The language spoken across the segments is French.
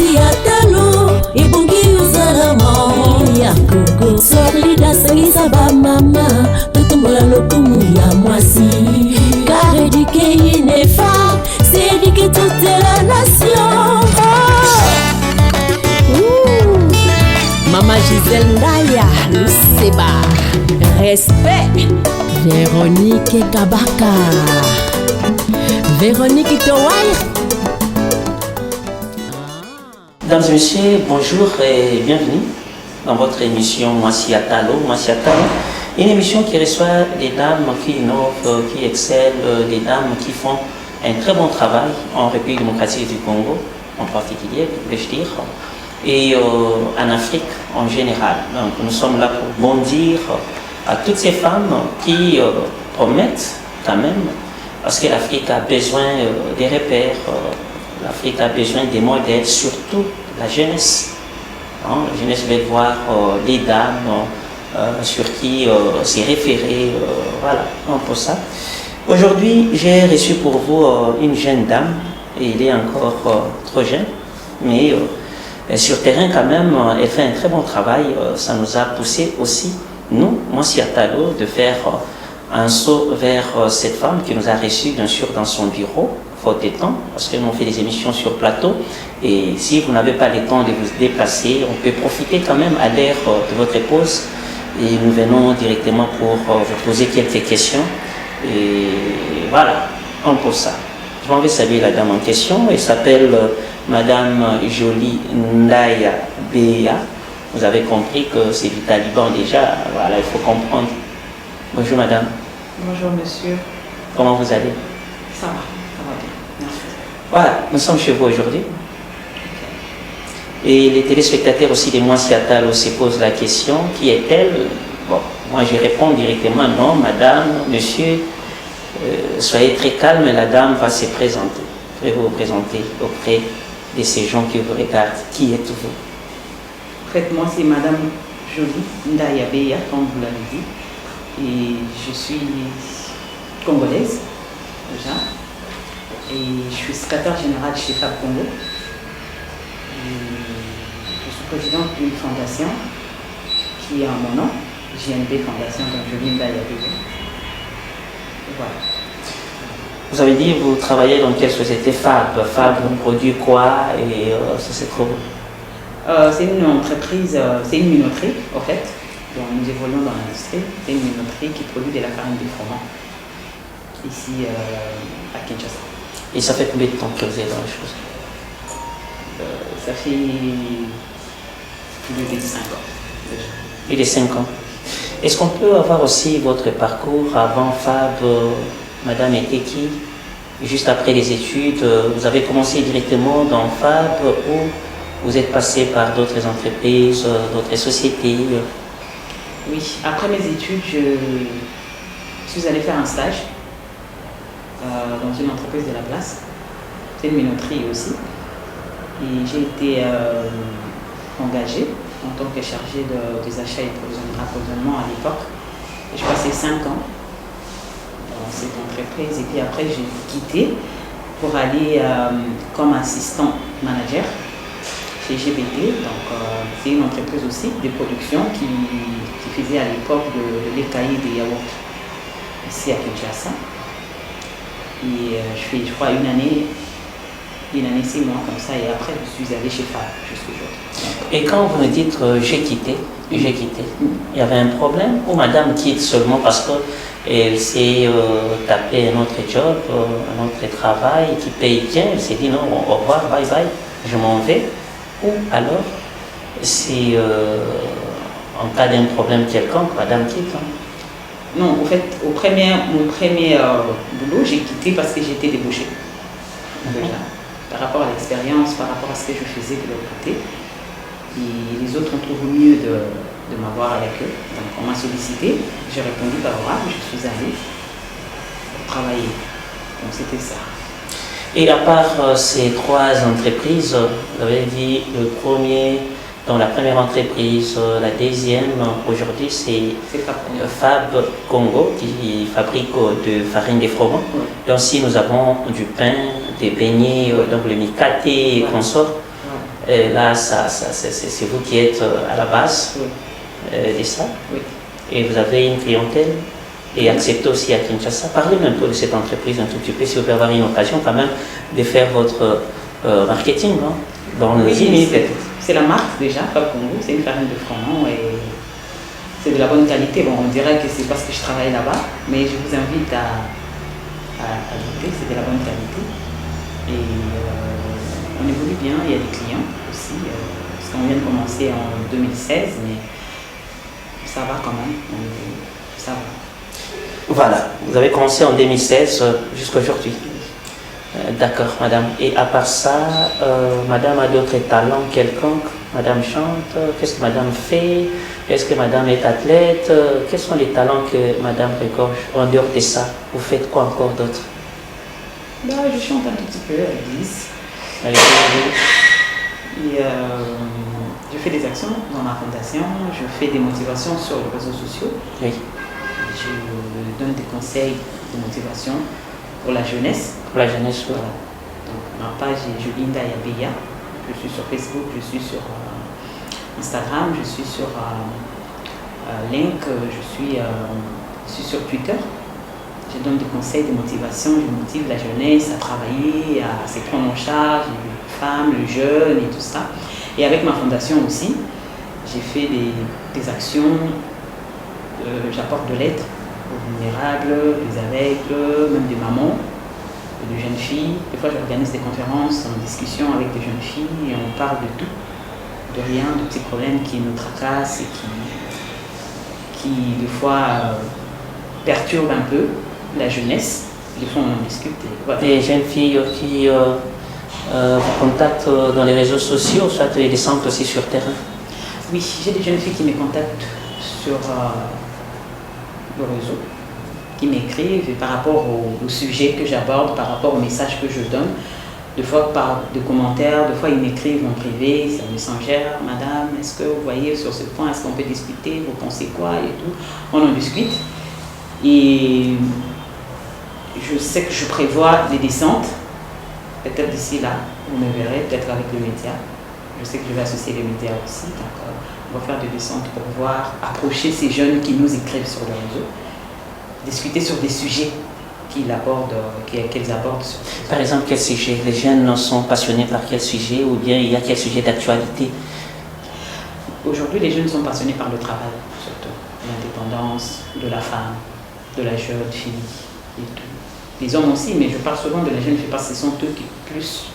mwasi ya talo ebongi uzalama ya Congo Sorlida sangisa ba mama totombola lokumu ya mwasi car éduquer une femme c'est éduquer toute la nation. Mama Gisèle Ndaya Luseba respect Véronique Kabaka Véronique Towai. Mesdames et messieurs, bonjour et bienvenue dans votre émission Mwasi ya Talo. Mwasi ya Talo, une émission qui reçoit des dames qui innovent, qui excellent, des dames qui font un très bon travail en République démocratique du Congo, en particulier, vais-je dire, et en Afrique en général. Donc nous sommes là pour bondir à toutes ces femmes qui promettent quand même, parce que l'Afrique a besoin des repères, l'Afrique a besoin des modèles, surtout la jeunesse. La jeunesse veut voir des dames sur qui s'est référé, voilà, un peu ça. Aujourd'hui, j'ai reçu pour vous une jeune dame, et elle est encore trop jeune, mais sur terrain quand même, elle fait un très bon travail. Ça nous a poussé aussi, nous, Mwasi ya Talo, de faire un saut vers cette femme qui nous a reçus bien sûr dans son bureau, faute de temps, parce que nous on fait des émissions sur plateau, et si vous n'avez pas le temps de vous déplacer, on peut profiter quand même à l'heure de votre pause, et nous venons directement pour vous poser quelques questions, et voilà, on pose ça. Je m'en vais saluer la dame en question, elle s'appelle Madame Jolie Ndaya Beya. Vous avez compris que c'est du taliban déjà, voilà, il faut comprendre. Bonjour madame. Bonjour monsieur. Comment vous allez? Ça va bien, merci. Voilà, nous sommes chez vous aujourd'hui. Okay. Et les téléspectateurs aussi de Mwasi ya Talo se posent la question, qui est-elle? Bon, moi je réponds directement, non, madame, monsieur, soyez très calme, la dame va se présenter. Je vais vous présenter auprès de ces gens qui vous regardent. Qui êtes-vous? En fait, moi c'est madame Jolie Ndaya Beya, comme vous l'avez dit. Et je suis congolaise, déjà. Et je suis secrétaire générale chez FAB Congo. Et je suis présidente d'une fondation qui est en mon nom, JNB Fondation, donc Jolie Ndaya Beya. Et voilà. Vous avez dit, vous travaillez dans quelle société? FAB. FAB, vous produit quoi? Et ça c'est trop. C'est une entreprise, c'est une minoterie, en fait. Donc, nous évoluons dans l'industrie. C'est une minoterie qui produit de la farine de froment ici à Kinshasa. Et ça fait combien de temps que vous êtes dans les choses? Ça fait plus de 5 ans déjà. Plus de 5 ans. Est-ce qu'on peut avoir aussi votre parcours avant FAB? Madame était qui? Juste après les études, vous avez commencé directement dans FAB ou vous êtes passé par d'autres entreprises, d'autres sociétés? Oui, après mes études, je suis allée faire un stage dans une entreprise de la place. C'est une minoterie aussi. Et j'ai été engagée en tant que chargée des achats et approvisionnement à l'époque. Je passais 5 ans dans cette entreprise et puis après j'ai quitté pour aller comme assistant manager chez GBT. Donc c'est une entreprise aussi de production qui faisait à l'époque de l'écaillé des yaourts ici à Kinshasa. Et je fais, je crois, une année 6 mois comme ça, et après je suis allée chez FAB jusqu'aujourd'hui. Et quand vous me dites j'ai quitté, il y avait un problème ou madame quitte seulement parce qu'elle s'est tapé un autre job, un autre travail qui paye bien, elle s'est dit non, au revoir, bye bye, je m'en vais? Ou alors c'est en cas d'un problème quelconque, madame quitte? Non, en fait, mon premier boulot, j'ai quitté parce que j'étais débauchée. Déjà, par rapport à l'expérience, par rapport à ce que je faisais de l'autre côté. Et les autres ont trouvé mieux de m'avoir avec eux. Donc on m'a sollicité, j'ai répondu favorable, je suis allée pour travailler. Donc c'était ça. Et à part ces 3 entreprises, vous avez dit le premier, dans la première entreprise, la deuxième, aujourd'hui c'est FAB Congo qui fabrique de farine de froment. Oui. Et aussi nous avons du pain, des beignets, donc le mikate et consorts. Et là, c'est vous qui êtes à la base de ça. Oui. Et vous avez une clientèle et acceptez aussi à Kinshasa. Parlez-nous un peu de cette entreprise un tout petit peu, si vous pouvez avoir une occasion quand même de faire votre marketing, non? Dans les 10 minutes peut-être. C'est la marque déjà, Fab Congo, c'est une farine de froment et c'est de la bonne qualité. Bon, on dirait que c'est parce que je travaille là-bas, mais je vous invite à goûter, c'est de la bonne qualité. Et on évolue bien, il y a des clients aussi, parce qu'on vient de commencer en 2016, mais ça va quand même, ça va. Voilà, vous avez commencé en 2016 jusqu'à aujourd'hui. D'accord, madame. Et à part ça, madame a d'autres talents quelconques? Madame chante, qu'est-ce que madame fait? Est-ce que madame est athlète? Quels sont les talents que madame regorge? En dehors de ça, vous faites quoi encore d'autre? Bah, je chante un tout petit peu à l'église. À l'église. Et je fais des actions dans ma fondation, je fais des motivations sur les réseaux sociaux. Oui. Je donne des conseils de motivation pour la jeunesse. Pour la jeunesse, oui. Voilà. Donc, ma page est Jolinda Yabeya. Je suis sur Facebook, je suis sur Instagram, je suis sur Link, je suis sur Twitter. Je donne des conseils de motivation, je motive la jeunesse à travailler, à se prendre en charge, les femmes, les jeunes et tout ça. Et avec ma fondation aussi, j'ai fait des actions, j'apporte de l'aide aux vulnérables, des aveugles, même des mamans, de jeunes filles. Des fois, j'organise des conférences en discussion avec des jeunes filles et on parle de tout, de rien, de petits problèmes qui nous tracassent et qui des fois, perturbent un peu la jeunesse. Des fois, on en discute. Et voilà. Des jeunes filles qui vous contactent dans les réseaux sociaux, soit des centres aussi sur terrain? Oui, j'ai des jeunes filles qui me contactent sur le réseau, qui m'écrivent par rapport au sujet que j'aborde, par rapport au message que je donne. Des fois par des commentaires, des fois ils m'écrivent en privé, c'est un messengère, madame, est-ce que vous voyez sur ce point, est-ce qu'on peut discuter, vous pensez quoi et tout. On en discute. Et je sais que je prévois des descentes, peut-être d'ici là, vous me verrez, peut-être avec le média. Je sais que je vais associer les médias aussi, donc on va faire des descentes pour pouvoir approcher ces jeunes qui nous écrivent sur le réseau, discuter sur des sujets qu'ils abordent. Par exemple, quel sujet? Les jeunes sont passionnés par quel sujet ou bien il y a quel sujet d'actualité? Aujourd'hui, les jeunes sont passionnés par le travail, surtout l'indépendance de la femme, de la jeune fille et tout. Les hommes aussi, mais je parle souvent de la jeune fille parce que ce sont eux qui plus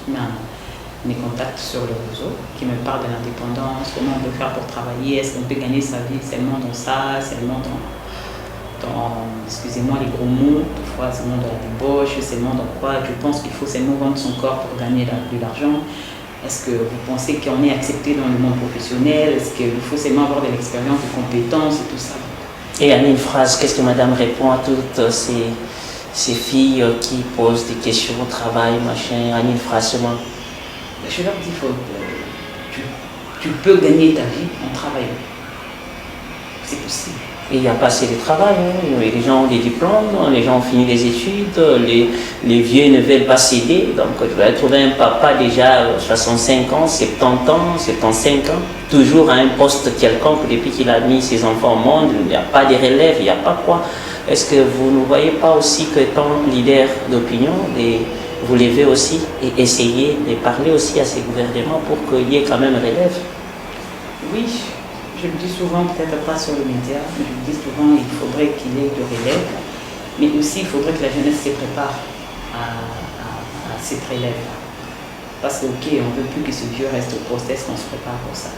mes contacts sur le réseau, qui me parlent de l'indépendance, comment on peut faire pour travailler, est-ce qu'on peut gagner sa vie seulement dans ça, seulement dans excusez-moi les gros mots, parfois seulement dans la débauche, seulement dans quoi. Je pense qu'il faut seulement vendre son corps pour gagner de l'argent. Est-ce que vous pensez qu'on est accepté dans le monde professionnel? Est-ce qu'il faut seulement avoir de l'expérience, des compétences et tout ça? Et en une phrase, qu'est-ce que madame répond à toutes ces filles qui posent des questions au travail, machin, en une phrase seulement? Je leur dis, tu peux gagner ta vie en travaillant. C'est possible. Et il n'y a pas assez de travail, hein. Les gens ont des diplômes, les gens ont fini des études, les vieux ne veulent pas céder. Donc je vais trouver un papa déjà 65 ans, 70 ans, 75 ans, toujours à un poste quelconque depuis qu'il a mis ses enfants au monde, il n'y a pas de relève, il n'y a pas quoi. Est-ce que vous ne voyez pas aussi que tant leader d'opinion, vous levez aussi et essayez de parler aussi à ces gouvernements pour qu'il y ait quand même relève? Oui. Je le dis souvent, peut-être pas sur les médias, mais je le dis souvent, il faudrait qu'il y ait de relève, mais aussi il faudrait que la jeunesse se prépare à cette relève. Parce que, ok, on ne veut plus que ce vieux reste au poste, est-ce qu'on se prépare pour ça?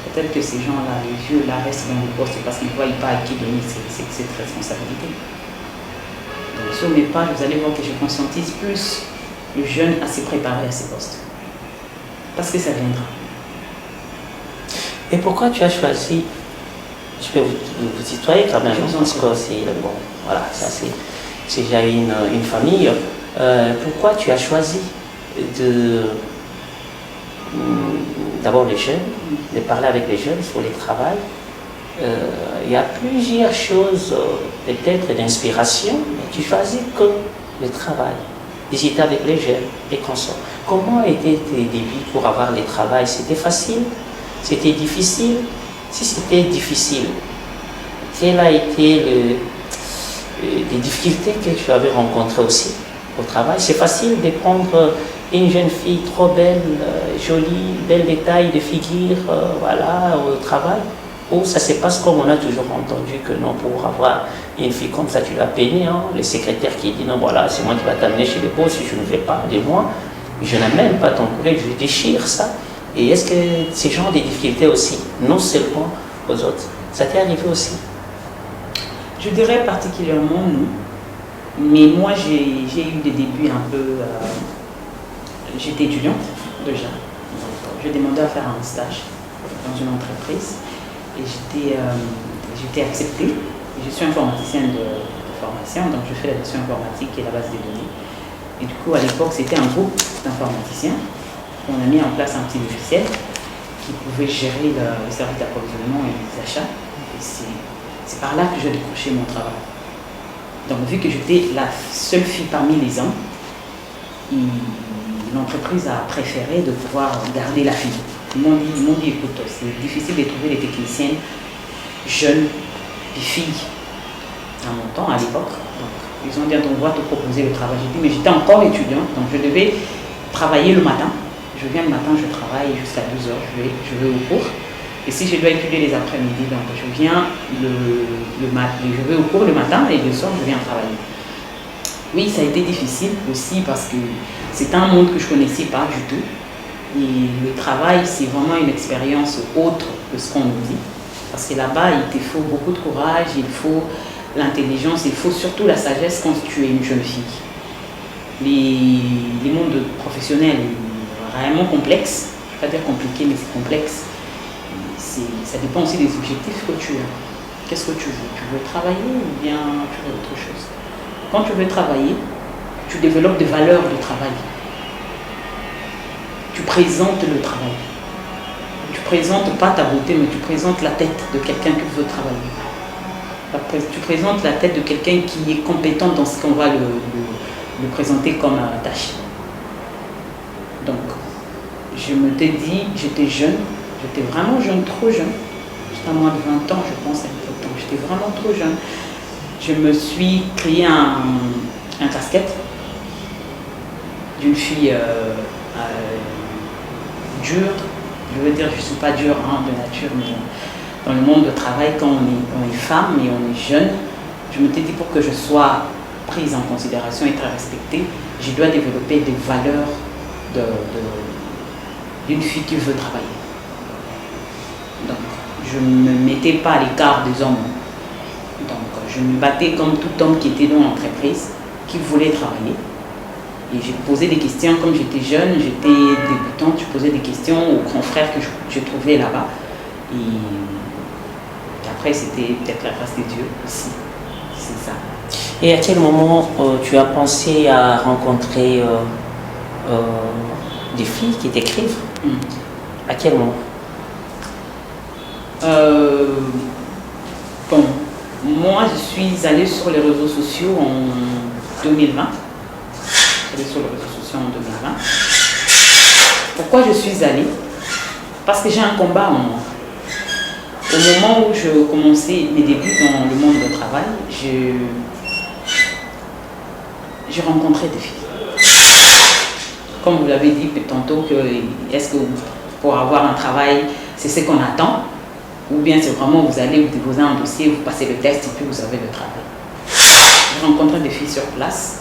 Peut-être que ces gens-là, les vieux, là, restent dans le poste parce qu'ils ne voient pas à qui donner cette responsabilité. Donc, sur mes pages, vous allez voir que je conscientise plus le jeune à se préparer à ces postes. Parce que ça viendra. Et pourquoi tu as choisi, je peux vous tutoyer quand même, parce que c'est bon, voilà, ça c'est déjà une famille. Pourquoi tu as choisi d'abord les jeunes, de parler avec les jeunes sur les travail? Il y a plusieurs choses, peut-être d'inspiration, mais tu choisis que le travail, discuter avec les jeunes et consorts. Comment étaient tes débuts pour avoir le travail? C'était facile? C'était difficile? Si c'était difficile, quelles a été les difficultés que tu avais rencontrées aussi au travail? C'est facile de prendre une jeune fille trop belle, jolie, belle détail de figure, voilà, au travail? Ou ça se passe comme on a toujours entendu que non, pour avoir une fille comme ça, tu l'as peignée, hein? Le secrétaire qui dit non, voilà, c'est moi qui va t'amener chez le boss, si je ne vais pas de moi, je n'amène pas ton collègue, je déchire ça. Et est-ce que ces genres de difficultés aussi, non seulement aux autres, ça t'est arrivé aussi? Je dirais particulièrement non. Mais moi, j'ai eu des débuts un peu... j'étais étudiante déjà. Je demandais à faire un stage dans une entreprise. Et j'étais acceptée. Je suis informaticienne de formation, donc je fais la gestion informatique et la base des données. Et du coup, à l'époque, c'était un groupe d'informaticiens. On a mis en place un petit logiciel qui pouvait gérer le service d'approvisionnement et les achats. Et c'est par là que j'ai décroché mon travail. Donc, vu que j'étais la seule fille parmi les hommes, l'entreprise a préféré de pouvoir garder la fille. Ils m'ont dit, écoute, c'est difficile de trouver des techniciennes jeunes, des filles, à mon temps, à l'époque. Donc, ils ont dit, on va te proposer le travail. J'ai dit, mais j'étais encore étudiante, donc je devais travailler le matin. Je viens le matin, je travaille jusqu'à 12h, je vais au cours. Et si je dois étudier les après-midi, donc je viens je vais au cours le matin et le soir, je viens travailler. Oui, ça a été difficile aussi parce que c'est un monde que je ne connaissais pas du tout. Et le travail, c'est vraiment une expérience autre que ce qu'on nous dit. Parce que là-bas, il te faut beaucoup de courage, il faut l'intelligence, il faut surtout la sagesse quand tu es une jeune fille. Les mondes professionnels sont vraiment complexes. Je ne vais pas dire compliqué, mais c'est complexe. Ça dépend aussi des objectifs que tu as. Qu'est-ce que tu veux? Tu veux travailler ou bien tu veux autre chose? Quand tu veux travailler, tu développes des valeurs de travail. Tu présentes le travail. Tu ne présentes pas ta beauté, mais tu présentes la tête de quelqu'un qui veut travailler. Tu présentes la tête de quelqu'un qui est compétent dans ce qu'on va le présenter comme tâche. Donc, je me t'ai dit, j'étais jeune, j'étais vraiment jeune, trop jeune. J'étais à moins de 20 ans, je pense, à l'époque. Donc, j'étais vraiment trop jeune. Je me suis créé un casquette d'une fille dure. Je veux dire, je ne suis pas dure de nature, mais dans le monde du travail, quand on est femme et on est jeune, je me suis dit pour que je sois prise en considération et très respectée, je dois développer des valeurs d'une fille qui veut travailler. Donc, je ne me mettais pas à l'écart des hommes. Donc, je me battais comme tout homme qui était dans l'entreprise, qui voulait travailler. Et j'ai posé des questions, comme j'étais jeune, j'étais débutante, je posais des questions aux grands frères que je trouvais là-bas. Et après, c'était peut-être la grâce de Dieu aussi. C'est ça. Et à quel moment tu as pensé à rencontrer des filles qui t'écrivent? À quel moment? Bon, moi, je suis allée sur les réseaux sociaux en 2020. Sur les réseaux sociaux en 2020. Pourquoi je suis allée? Parce que j'ai un combat en moi. Au moment où je commençais mes débuts dans le monde du travail, j'ai rencontré des filles. Comme vous l'avez dit tantôt, est-ce que pour avoir un travail, c'est ce qu'on attend? Ou bien c'est vraiment vous allez, vous déposez un dossier, vous passez le test et puis vous avez le travail. J'ai rencontré des filles sur place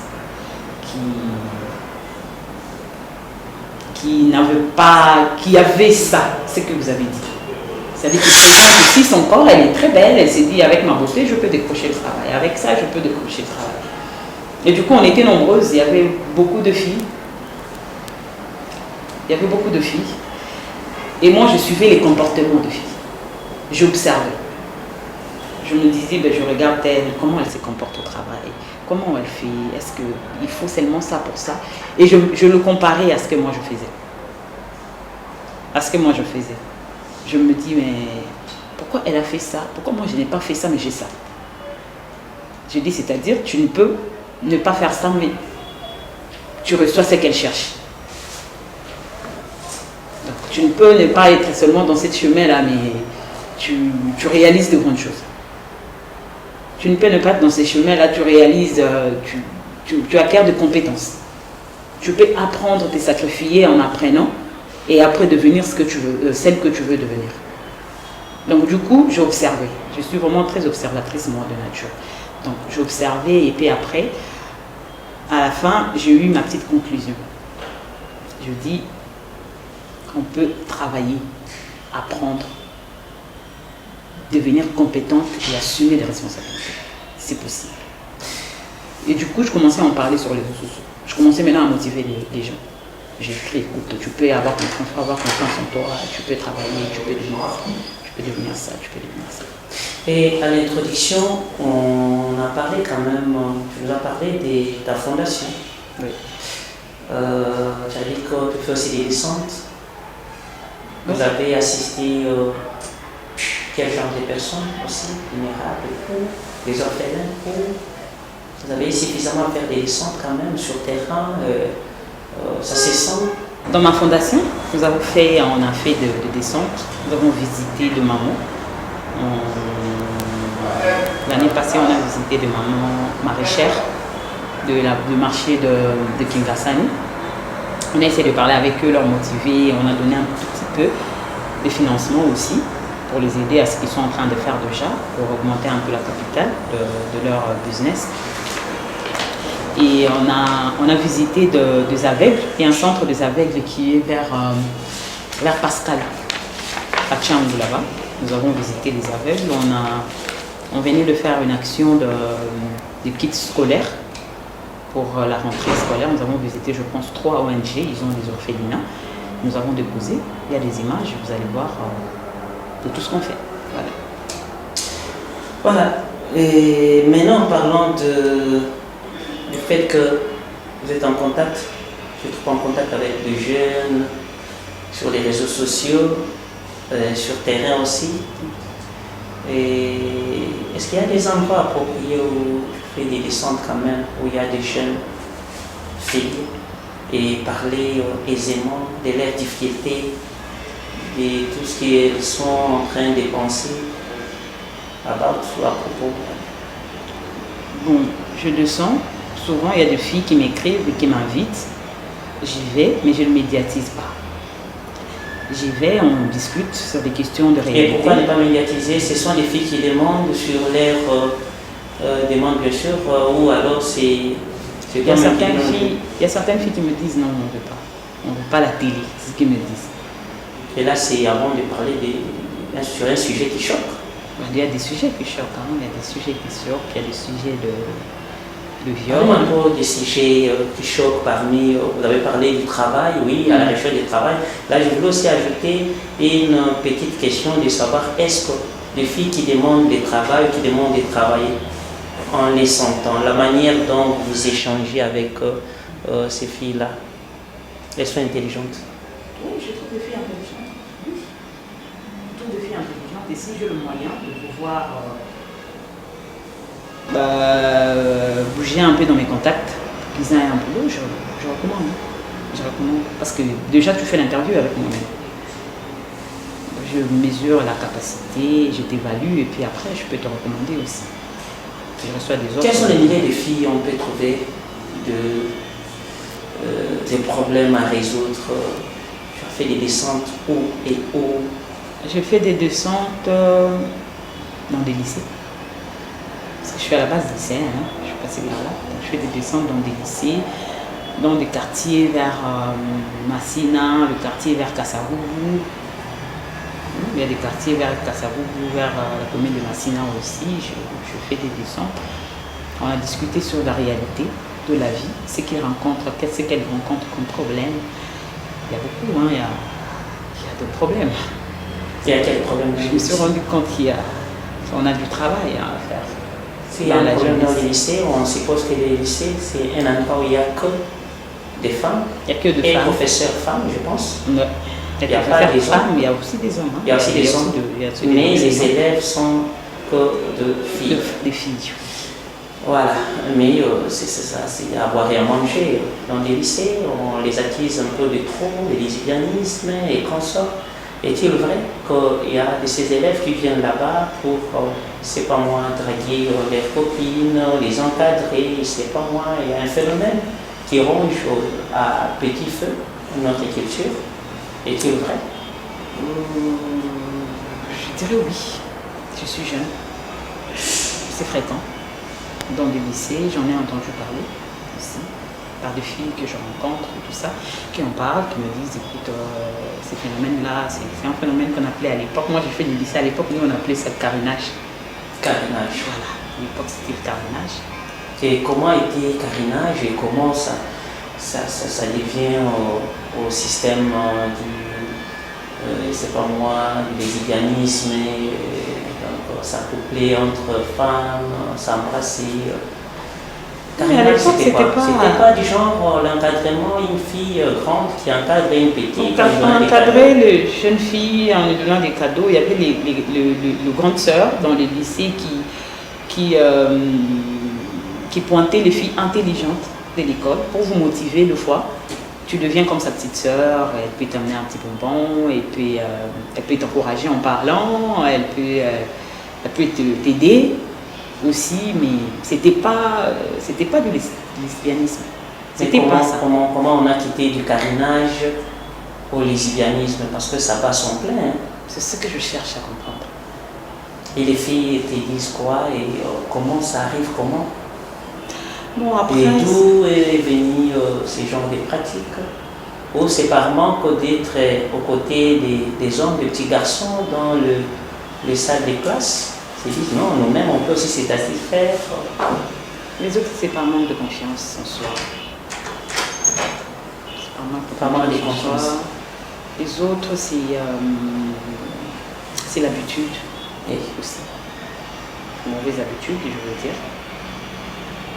qui avait ça, ce que vous avez dit. C'est-à-dire qu'il présente aussi son corps, elle est très belle, elle s'est dit avec ma beauté, je peux décrocher le travail. Avec ça, je peux décrocher le travail. Et du coup, on était nombreuses, il y avait beaucoup de filles. Il y avait beaucoup de filles. Et moi, je suivais les comportements de filles. J'observais. Je me disais, je regarde elle, comment elle se comporte au travail, comment elle fait, est-ce qu'il faut seulement ça pour ça? Et je le comparais à ce que moi je faisais. Je me dis, mais pourquoi elle a fait ça? Pourquoi moi je n'ai pas fait ça, mais j'ai ça? Je dis, c'est-à-dire, tu ne peux ne pas faire ça, mais tu reçois ce qu'elle cherche. tu ne peux ne pas être seulement dans cette chemin-là, mais tu réalises de grandes choses. Tu ne peux ne pas être dans ces chemins-là, tu réalises, tu acquiers de compétences. Tu peux apprendre, te sacrifier en apprenant et après devenir celle que tu veux devenir. Donc du coup, j'ai observé. Je suis vraiment très observatrice, moi, de nature. Donc j'ai observé et puis après, à la fin, j'ai eu ma petite conclusion. Je dis, on peut travailler, apprendre, devenir compétente et assumer des responsabilités. C'est possible. Et du coup, je commençais à en parler sur les réseaux sociaux. Je commençais maintenant à motiver les gens. J'ai écrit, écoute, tu peux avoir confiance en toi, tu peux travailler, tu peux devenir ça, tu peux devenir ça. Et à l'introduction, on a parlé quand même, tu nous as parlé de ta fondation. Oui. Tu as dit que tu fais aussi des descentes. Vous avez assisté quel genre de personnes aussi, vulnérables, pauvres, des orphelins, pauvres. Vous avez suffisamment à faire des descentes quand même sur terrain, ça se sent. Dans ma fondation, on a fait de descentes, nous avons visité de mamans. L'année passée, on a visité des mamans maraîchères du marché de Kingasani. On a essayé de parler avec eux, leur motiver, on a donné un tout petit peu de financement aussi pour les aider à ce qu'ils sont en train de faire déjà, pour augmenter un peu la capitale de leur business. Et on a visité des aveugles, et un centre des aveugles qui est vers Pascal, à Tchangou là-bas. Nous avons visité les aveugles, on venait de faire une action de kits scolaires pour la rentrée scolaire. Nous avons visité, je pense, 3 ONG, ils ont des orphelinats. Nous avons déposé, il y a des images, vous allez voir de tout ce qu'on fait. Voilà. Et maintenant, parlons du fait que vous êtes en contact, je trouve en contact avec des jeunes, sur les réseaux sociaux, sur terrain aussi. Et est-ce qu'il y a des endroits appropriés où tu fais des descentes quand même, où il y a des jeunes filles et parler aisément de leurs difficultés, de tout ce qu'ils sont en train de penser à propos? Bon, je descends. Souvent, il y a des filles qui m'écrivent et qui m'invitent. J'y vais, mais je ne médiatise pas. J'y vais, on discute sur des questions de réalité. Et pourquoi ne pas médiatiser? Ce sont des filles qui demandent sur leur demande, bien sûr, ou alors c'est... Il y a certaines filles qui me disent non, on ne veut pas. On ne veut pas la télé, c'est ce qu'ils me disent. Et là, c'est avant de parler sur un sujet qui choque. Il y a des sujets qui choquent, hein. Il y a des sujets qui choquent, il y a des sujets de viol. Parlons un peu des sujets qui choquent parmi, vous avez parlé du travail, oui, à la recherche du travail. Là, je voulais aussi ajouter une petite question de savoir, est-ce que les filles qui demandent du travail, qui demandent de travailler, en les sentant, la manière dont vous échangez avec ces filles-là, elles sont intelligentes? Oui, je trouve des filles intelligentes. Je trouve des filles intelligentes et si j'ai le moyen de pouvoir bouger un peu dans mes contacts, pour qu'ils aient un boulot, je recommande. Je recommande. Parce que déjà, tu fais l'interview avec moi-même. Je mesure la capacité, je t'évalue et puis après, je peux te recommander aussi. Je reçois des offres. Quels sont les milliers de filles on peut trouver des problèmes à résoudre? Tu as fait des descentes où et où? J'ai fait des descentes dans des lycées. Parce que je suis à la base lycéenne, hein. Je suis passée par là. Donc, je fais des descentes dans des lycées, dans des quartiers vers Massina, le quartier vers Kassavubu. Il y a des quartiers vers Kassavubu, vers la commune de Massina aussi. Je fais des descentes. On a discuté sur la réalité de la vie, ce qu'elles rencontrent, qu'est-ce qu'elles rencontrent comme problème. Il y a beaucoup, hein, il y a de problèmes. Il y a quel problème? Je me suis rendu compte qu'on a du travail à faire. Il y a un problème dans les lycées, on suppose que les lycées, c'est un endroit où il n'y a que des femmes. Il n'y a que des femmes. Et professeurs femmes, je pense. Non. Il y a pas des femmes, il y a aussi des hommes. Hein. Il y a aussi des hommes. Mais les élèves sont que de filles. Des filles. Voilà, mais c'est ça, c'est à boire et à manger. Dans les lycées, on les attise un peu de trop, les lesbianismes et consorts. Est-il vrai qu'il y a de ces élèves qui viennent là-bas pour, c'est pas moi, draguer leurs copines, les encadrer, c'est pas moi, il y a un phénomène qui ronge à petit feu notre culture. Est-il vrai? Je dirais oui. Je suis jeune. C'est fréquent. Dans des lycées, j'en ai entendu parler aussi, par des filles que je rencontre, tout ça, qui en parlent, qui me disent, écoute, ces phénomènes-là, c'est un phénomène qu'on appelait à l'époque, moi j'ai fait du lycée à l'époque, nous on appelait ça le carénage. Carénage. Voilà, à l'époque c'était le carénage. Et comment était carénage et comment ça devient au système c'est pas moi, du lesbianisme, s'accoupler entre femmes, s'embrasser. Mais à l'époque, c'était pas du genre l'encadrement, une fille grande qui encadrait une petite. On encadrait les jeunes filles en lui donnant des cadeaux. Il y avait les grandes sœurs dans les lycées qui pointaient les filles intelligentes de l'école pour vous motiver le fois. Tu deviens comme sa petite sœur, elle peut t'amener un petit bonbon, et puis elle peut t'encourager en parlant, elle peut t'aider aussi, mais c'était pas du lesbianisme. C'était pas ça. Comment on a quitté du carénage au lesbianisme? Parce que ça bat son plein. Hein. C'est ce que je cherche à comprendre. Et les filles te disent quoi et comment ça arrive, comment? Bon, après, et d'où est venu ces genres de pratiques? Ou c'est par manque d'être aux côtés des hommes, des petits garçons dans les salles de classe? Ils disent non, nous-mêmes on peut aussi s'étastifer. Les autres, c'est par manque de confiance en soi. C'est par manque de confiance. Les autres, c'est l'habitude. Et aussi. Mauvaise habitude, je veux dire.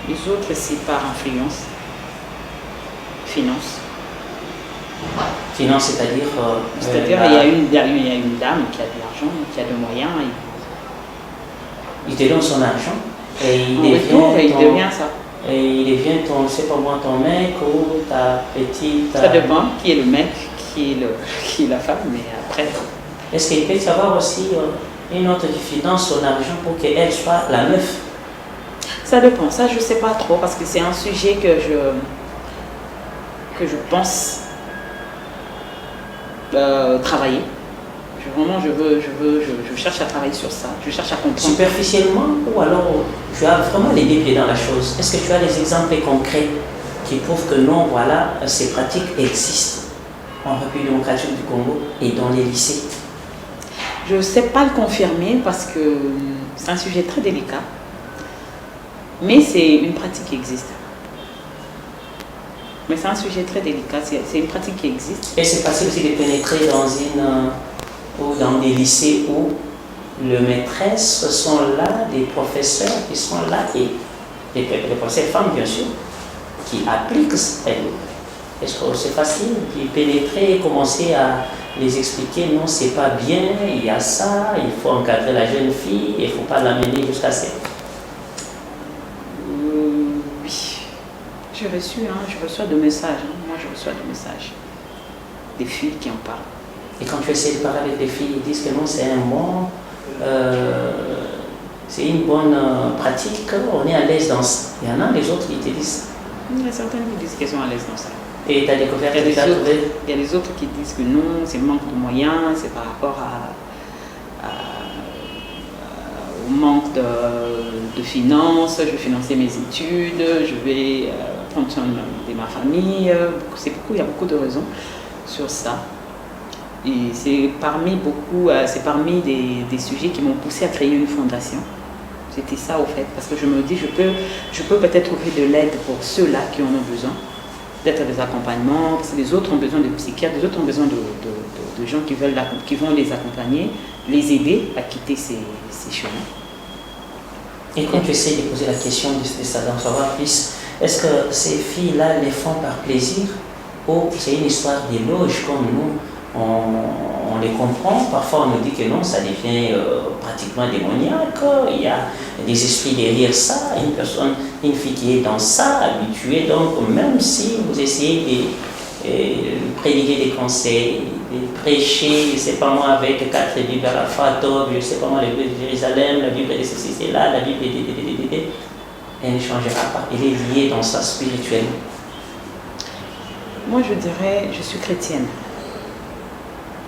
Les autres, c'est par influence. Finance. Finance, c'est-à-dire c'est-à-dire, il y a une dame qui a de l'argent, qui a des moyens. Il te donne son argent et il devient ça. Et il devient ton mec ou ta petite. Ça dépend qui est le mec, qui est la femme, mais après. Est-ce qu'il peut savoir aussi une autre qui finance son argent pour qu'elle soit la meuf? Ça dépend, ça je ne sais pas trop parce que c'est un sujet que je pense travailler. Je cherche à travailler sur ça, je cherche à comprendre. Superficiellement ou alors tu as vraiment les deux pieds dans la chose? Est-ce que tu as des exemples concrets qui prouvent que non, voilà, ces pratiques existent en République démocratique du Congo et dans les lycées? Je ne sais pas le confirmer parce que c'est un sujet très délicat. Mais c'est une pratique qui existe. Mais c'est un sujet très délicat, c'est une pratique qui existe. Et c'est facile aussi de pénétrer dans des lycées où les maîtresses sont là, des professeurs qui sont là, et les professeurs femmes bien sûr, qui appliquent ça. Est-ce que c'est facile de pénétrer et commencer à les expliquer, non, c'est pas bien, il y a ça, il faut encadrer la jeune fille, il ne faut pas l'amener jusqu'à ça? Oui, je reçois des messages. Moi, je reçois des messages. Des filles qui en parlent. Et quand tu essaies de parler avec les filles, ils disent que non, c'est c'est une bonne pratique, on est à l'aise dans ça. Il y en a les autres qui te disent. Il y a certaines qui disent qu'elles sont à l'aise dans ça. Et tu as découvert que tu as trouvé? Il y a les autres qui disent que non, c'est le manque de moyens, c'est par rapport au manque de finances, je vais financer mes études, je vais prendre soin de ma famille. Il y a beaucoup de raisons sur ça. Et c'est parmi des sujets qui m'ont poussé à créer une fondation. C'était ça au fait, parce que je me dis, je peux peut-être trouver de l'aide pour ceux-là qui en ont besoin, peut-être des accompagnements, parce que les autres ont besoin de psychiatres, les autres ont besoin de gens qui vont les accompagner, les aider à quitter ces chemins. Et quand tu essaies de poser la question de ça, d'en savoir plus, est-ce que ces filles-là les font par plaisir ou c'est une histoire d'éloge comme nous? on les comprend. Parfois, on nous dit que non, ça devient pratiquement démoniaque. Il y a des esprits derrière ça. Une fille qui est dans ça, habituée. Donc, même si vous essayez de prédiguer des conseils, de prêcher, je ne sais pas moi, avec 4 Bibles à la fois, je ne sais pas moi, la Bible de Jérusalem, la Bible de ceci, c'est là, la Bible de... Elle ne changera pas. Elle est liée dans ça spirituellement. Moi, je dirais, je suis chrétienne.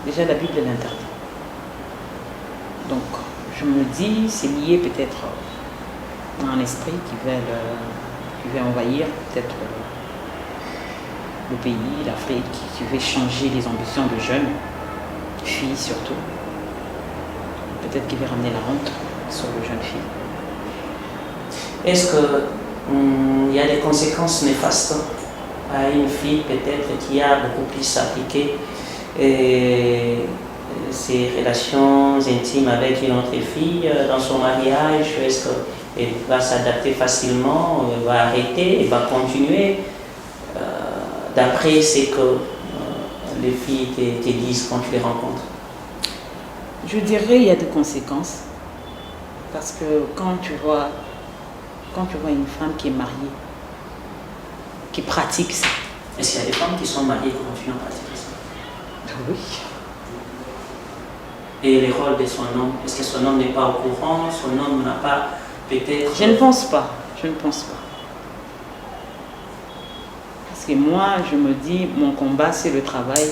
Déjà, la Bible l'interdit. Donc, je me dis, c'est lié peut-être à un esprit qui veut envahir peut-être le pays, l'Afrique, qui veut changer les ambitions de jeunes, filles surtout. Peut-être qu'il veut ramener la honte sur les jeunes filles. Est-ce qu'il y a des conséquences néfastes à une fille peut-être qui a beaucoup plus appliqué ses relations intimes avec une autre fille dans son mariage? Est-ce qu'elle va s'adapter facilement, elle va arrêter, elle va continuer d'après ce que les filles te disent quand tu les rencontres? Je dirais il y a des conséquences parce que quand tu vois une femme qui est mariée, qui pratique ça. Est-ce qu'il y a des femmes qui sont mariées et qui continuent à pratiquer ça? Oui. Et les rôles de son homme, est-ce que son homme n'est pas au courant, son homme n'a pas peut-être... Je ne pense pas. Parce que moi, je me dis, mon combat, c'est le travail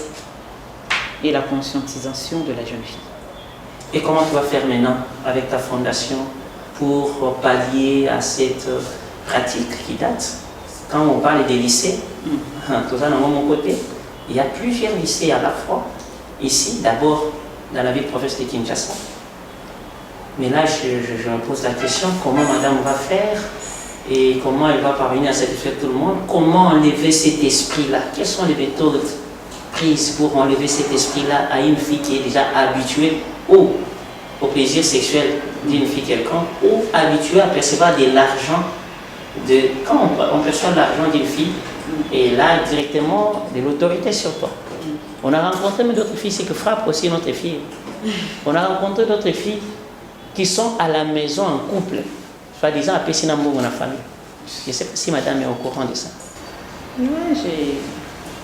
et la conscientisation de la jeune fille. Et comment tu vas faire maintenant avec ta fondation pour pallier à cette pratique qui date? Quand on parle des lycées, tout ça, de mon côté, il y a plusieurs lycées à la fois. Ici, d'abord, dans la ville province de Kinshasa. Mais là, je me pose la question, comment madame va faire et comment elle va parvenir à satisfaire tout le monde? Comment enlever cet esprit-là? Quelles sont les méthodes prises pour enlever cet esprit-là à une fille qui est déjà habituée au plaisir sexuel d'une fille quelconque ou habituée à percevoir de l'argent? Quand on perçoit l'argent d'une fille, et là directement de l'autorité sur toi. On a rencontré d'autres filles, c'est que frappe aussi notre fille. On a rencontré d'autres filles qui sont à la maison en couple, soi-disant appelées Sinambo dans la famille. Je ne sais pas si madame est au courant de ça. Oui, je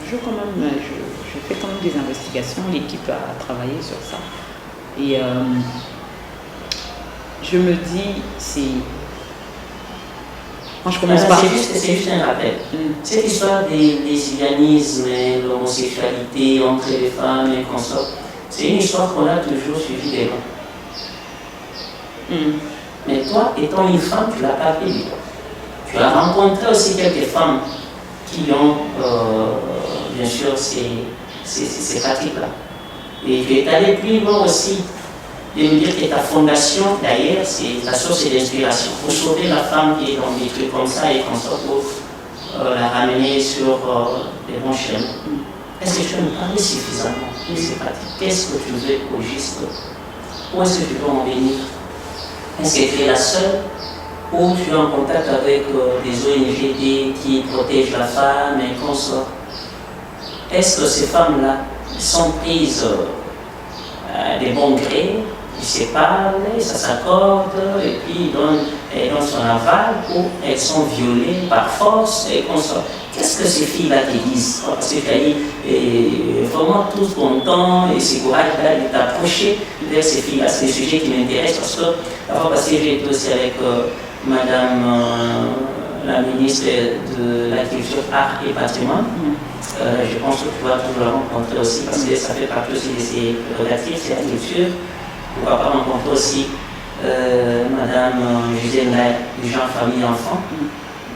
fais quand même des investigations, l'équipe a travaillé sur ça. Et je me dis, quand je commence par... C'est juste un rappel. Cette histoire des lesbianismes, l'homosexualité entre les femmes et consorts, c'est une histoire qu'on a toujours suivie des gens. Mais toi, étant une femme, tu ne l'as pas vécu. Tu as rencontré aussi quelques femmes qui ont, bien sûr, ces pratiques-là. Et tu es allé plus loin aussi de me dire que ta fondation, d'ailleurs, c'est ta source d'inspiration. Pour sauver la femme qui est dans des trucs comme ça et comme ça, pour la ramener sur les bons chemins. Est-ce que tu peux me parler suffisamment de ces pratiques? Qu'est-ce que tu veux au juste? Où est-ce que tu peux en venir? Est-ce que tu es la seule ou tu es en contact avec des ONG qui protègent la femme et consorts? Est-ce que ces femmes-là sont prises des bons grés, ils se parlent, ça s'accorde, et puis elles donnent son aval, ou elles sont violées par force et consorts? Qu'est-ce que ces filles-là te disent? Parce que tu as dit vraiment tout content et c'est courage de t'approcher vers ces filles-là. C'est des sujets qui m'intéressent parce que j'ai été aussi avec madame la ministre de la Culture, Art et Patrimoine. Je pense que tu vas toujours la rencontrer aussi parce que ça fait partie aussi de ses prérogatives, c'est la culture. Pourquoi pas rencontrer aussi madame Gisèle du genre famille enfant.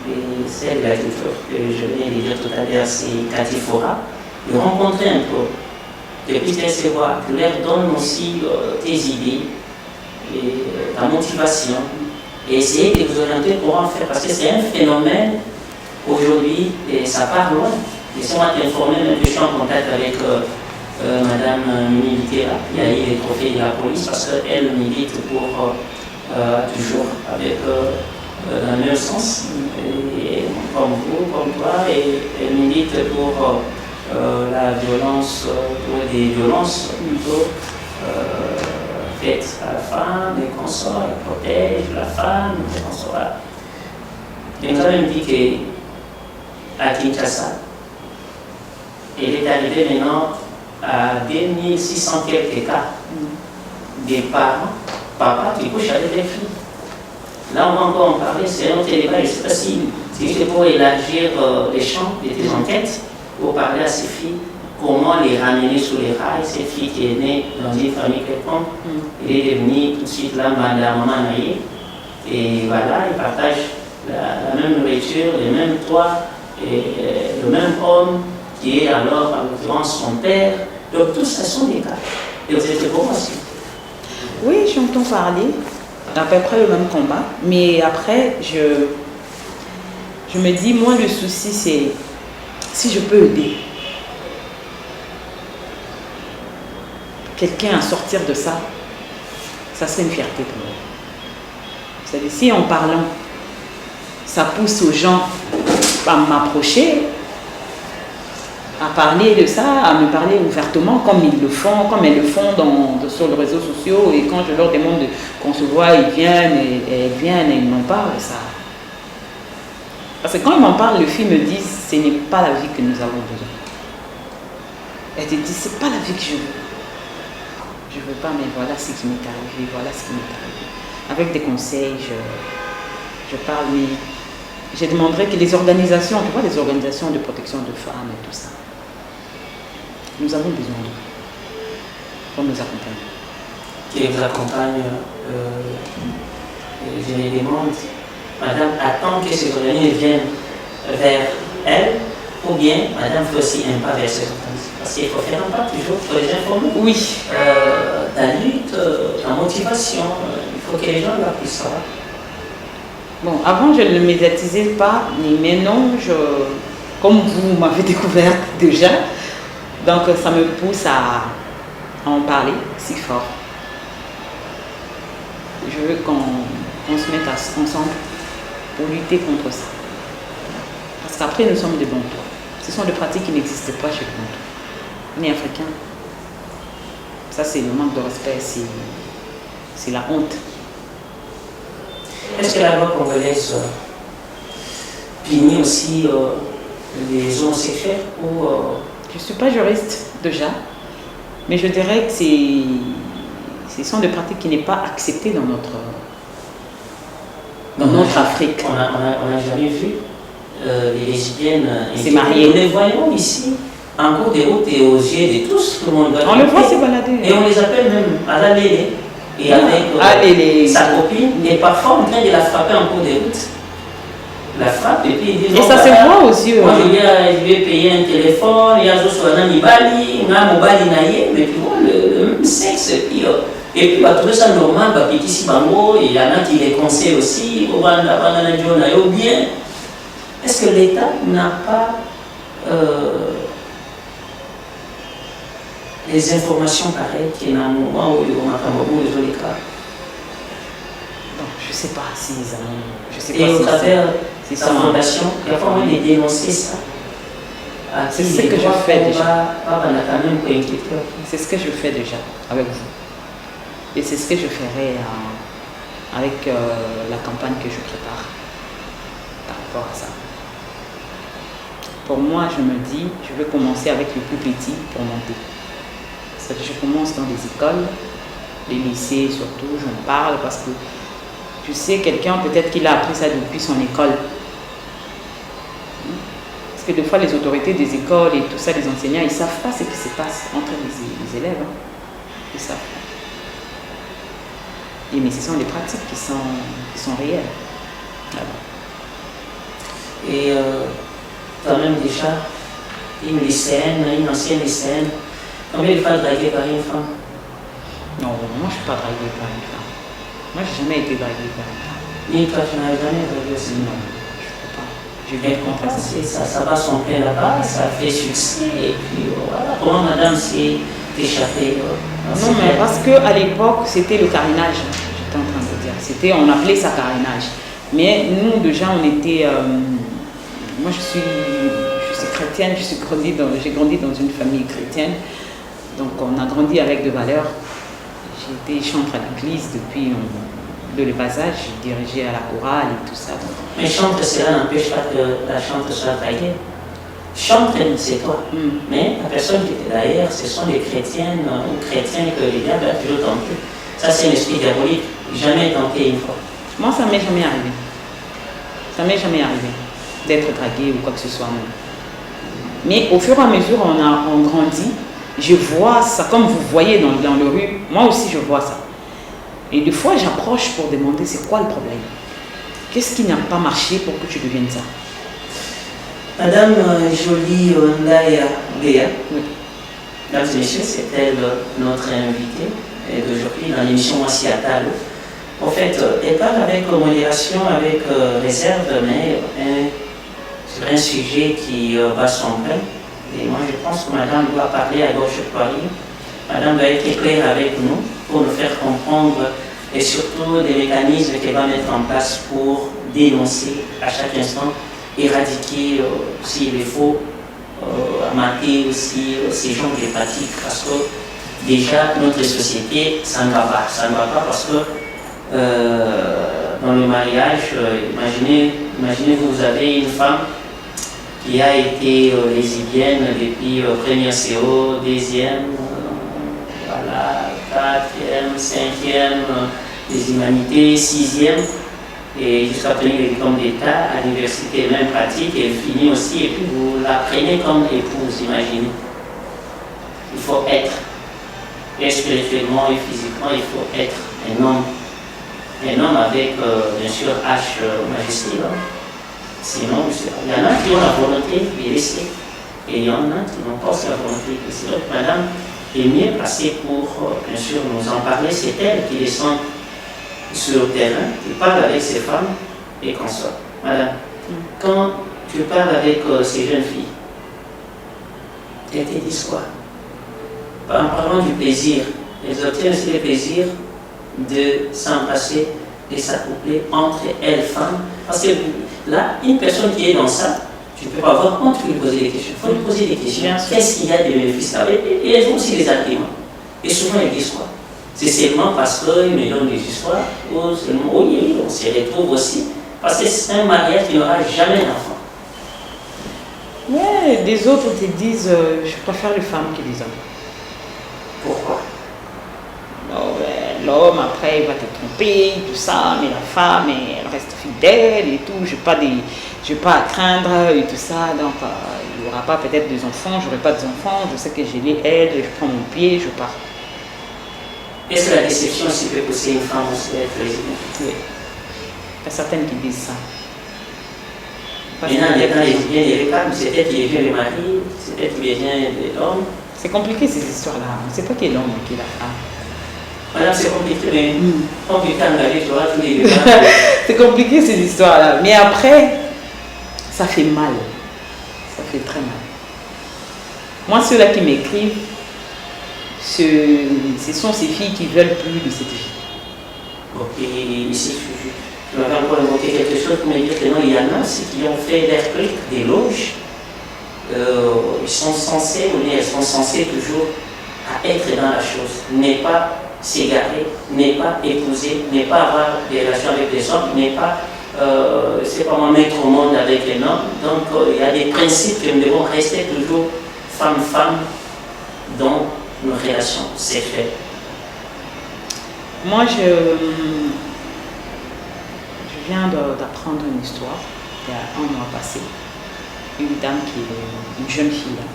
Et celle de la culture que je viens de dire tout à l'heure, c'est Cathy Fora. De rencontrer un peu, de plus recevoir, tu leur donnes aussi tes idées, et ta motivation, et essayer de vous orienter pour en faire, parce que c'est un phénomène aujourd'hui, et ça part loin. Laissez-moi t'informer, même que je suis en contact avec madame Militera, qui a eu les trophées de la police, parce qu'elle milite pour toujours avec dans le même sens, et comme vous, comme toi, et elle milite pour la violence, des violences plutôt faites à la femme, les consorts, ils protègent la femme, les consorts. Il nous a même dit qu'à Kinshasa, il est arrivé maintenant à 2600 quelques cas des parents, papa qui couche avec des filles. Là, on va encore en parler, c'est un autre débat. Je ne sais pas si c'est juste pour élargir les champs de tes enquêtes, pour parler à ces filles, comment les ramener sur les rails. Cette fille qui est née dans une famille quelconque, elle est devenue tout de suite là, maman mariée. Et voilà, ils partagent la même nourriture, les mêmes toits, et le même homme qui est alors, en l'occurrence, son père. Donc, tout ça sont des cas. Et vous êtes comment aussi? Oui, j'entends parler à peu près le même combat, mais après, je me dis, moi, le souci, c'est si je peux aider quelqu'un à sortir de ça, ça serait une fierté pour moi. C'est-à-dire, si en parlant, ça pousse aux gens à m'approcher, à parler de ça, à me parler ouvertement comme ils le font, comme elles le font sur les réseaux sociaux, et quand je leur demande qu'on se voit, ils viennent et ils m'en parlent, ça. Parce que quand ils m'en parlent, le film me dit ce n'est pas la vie que nous avons besoin. Elle te dit c'est pas la vie que je veux. Je veux pas, mais voilà ce qui m'est arrivé, voilà ce qui m'est arrivé. Avec des conseils, je parle, mais je demanderais que les organisations, tu vois, les organisations de protection de femmes et tout ça, nous avons besoin d'eux pour nous accompagner. Qui vous accompagne, je les demande, madame, attend que ces organismes viennent vers elle, ou bien madame fait aussi un pas vers ces organismes. Parce qu'il faut faire un pas toujours pour les informer. Oui. La lutte, la motivation, il faut que les gens la puissent savoir. Bon, avant je ne le médiatisais pas, mais maintenant, comme vous m'avez découvert déjà, donc ça me pousse à en parler si fort. Je veux qu'on se mette ensemble pour lutter contre ça. Parce qu'après, nous sommes des Bantous. Ce sont des pratiques qui n'existent pas chez les Bantous. On est africains. Ça, c'est le manque de respect, c'est la honte. Est-ce que la loi congolaise punit aussi les homosexuels ou Je ne suis pas juriste déjà, mais je dirais que ce sont des pratiques qui n'est pas acceptées dans notre Afrique. On n'a jamais vu les lesbiennes c'est marié. Nous les voyons ici, en cours de route et aux yeux de tous, tout le monde. On le voit se balader. Et on les appelle même à la Lélé. Et avec sa copine, et parfois en train de la frapper en cours de route. La frappe et puis il dit. Et ça se voit aux yeux. Moi je vais payer un téléphone, il y a d'autres Mibali, Mobali Naye, mais puis bon, le même sexe. Et puis bah, trouver ça normal, bah, puis ici, bango, il y en a qui les conseillent aussi, ou bien. Est-ce que l'État n'a pas les informations pareilles qu'il y a un moment où on a les cas? Non, je ne sais pas si ils ont. Je sais Et pas au si travers de sa fondation, il y a pas moyen de dénoncer ça. C'est ce que je fais déjà. C'est ce que je fais déjà avec vous. Et c'est ce que je ferai avec la campagne que je prépare par rapport à ça. Pour moi, je me dis, je vais commencer avec les plus petits pour monter. C'est-à-dire que je commence dans les écoles, les lycées surtout, j'en parle parce que je sais quelqu'un, peut-être qu'il a appris ça depuis son école. Parce que des fois, les autorités des écoles et tout ça, les enseignants, ils ne savent pas ce qui se passe entre les élèves. Hein. Ils savent pas. Mais ce sont des pratiques qui sont réelles. Voilà. Et toi-même déjà, une lycéenne, une ancienne lycéenne, combien de fois draguée par une femme? Non, moi je ne suis pas draguée par une femme. Moi je n'ai jamais été draguée par une femme. Et toi tu n'as jamais dragué aussi? Non, je ne peux pas. Je viens contre ça va son plein là-bas, ça fait succès et puis voilà. Comment madame s'est échappée non, mais parce qu'à l'époque c'était le carénage, j'étais en train de dire. On appelait ça carénage. Mais nous déjà on était. Moi je suis secrétaire chrétienne, j'ai grandi dans une famille chrétienne. Donc on a grandi avec des valeurs. J'ai été chantre à l'église depuis de le bas âge, j'ai dirigé à la chorale et tout ça. Mais chantre, cela n'empêche pas que la chantre soit taillée. Chantre, c'est toi. Mais la personne qui était derrière, ce sont les chrétiennes ou chrétiens que les diables ont toujours tenté. Ça, c'est un esprit diabolique. Jamais tenté une fois. Moi, ça m'est jamais arrivé. Ça m'est jamais arrivé d'être draguée ou quoi que ce soit. Mais au fur et à mesure, on grandit. Je vois ça, comme vous voyez dans le rue, moi aussi je vois ça. Et des fois, j'approche pour demander c'est quoi le problème. Qu'est-ce qui n'a pas marché pour que tu deviennes ça? Madame Jolie Ndaya Béa, Oui. mesdames et messieurs, c'est elle notre invitée d'aujourd'hui dans l'émission Moissi Atalo. En fait, elle parle avec modération, avec réserve, mais sur un sujet qui va son plein. Et moi, je pense que madame doit parler à gauche de Paris. Madame doit être claire avec nous pour nous faire comprendre et surtout des mécanismes qu'elle va mettre en place pour dénoncer à chaque instant, éradiquer s'il est faux, mater aussi ces gens qui pratiquent. Parce que déjà, notre société, ça ne va pas. Ça ne va pas parce que dans le mariage, imaginez-vous, vous avez une femme qui a été lesbienne depuis première CO, deuxième, voilà, quatrième, cinquième, des humanités, sixième, et jusqu'à obtenir le diplôme d'État, à l'université même pratique, et elle finit aussi, et puis vous la prenez comme épouse, imaginez. Il faut être, et spirituellement et physiquement, il faut être un homme avec, bien sûr, H majuscule. Sinon, il y en a qui ont la volonté de rester, et il y en a qui n'ont pas la volonté de rester. Donc, madame est mieux placée pour, bien sûr, nous en parler. C'est elle qui descend sur le terrain, qui parle avec ces femmes et consorts. Madame, quand tu parles avec ces jeunes filles, elles te disent quoi? En parlant du plaisir, elles obtiennent aussi le plaisir de s'embrasser, de s'accoupler entre elles, femmes. Parce que là, une personne qui est dans ça, tu ne peux pas avoir honte de lui poser des questions. Il faut lui poser des questions. Qu'est-ce qu'il y a de bénéfices là? Et elles ont aussi des arguments. Et souvent, elles disent quoi? C'est seulement parce qu'ils me donnent des histoires, ou seulement, oui, on se retrouve aussi. Parce que c'est un mariage qui n'aura jamais d'enfant. Ouais, des autres te disent je préfère les femmes que les hommes. Pourquoi? L'homme, après, il va te tromper, tout ça, mais la femme, elle reste fidèle et tout. Je n'ai pas à craindre et tout ça. Donc, il n'y aura pas peut-être des enfants, je n'aurai pas des enfants. Je sais que j'ai les ailes, je prends mon pied, je pars. Est-ce que la déception aussi peut pousser une femme aussi à être lesbienne? Oui. Il y a certaines qui disent ça. Maintenant, les lesbiennes et les femmes, c'est elle qui vient le mari, c'est elle qui vient l'homme. C'est compliqué ces histoires-là. On ne sait pas qui est l'homme et qui est la femme. Madame, c'est compliqué, mais compliqué à regarder, tu vois, tous les débats. C'est compliqué ces histoires-là. Mais après, ça fait mal. Ça fait très mal. Moi, ceux-là qui m'écrivent, ce sont ces filles qui veulent plus de cette vie. Ok, ici, je m'avais encore invoqué quelque chose pour me dire que non, il y en a, c'est qui ont fait des répliques, des loges. Ils sont censés, ou elles sont censées toujours à être dans la chose, n'est pas s'égarer, n'est pas épouser, n'est pas avoir des relations avec les hommes, n'est pas, c'est pas moi mettre au monde avec les hommes. Donc il y a des principes que nous devons rester toujours femme-femme dans nos relations sexuelles. Moi, je viens d'apprendre une histoire il y a un mois passé. Une dame qui est une jeune fille.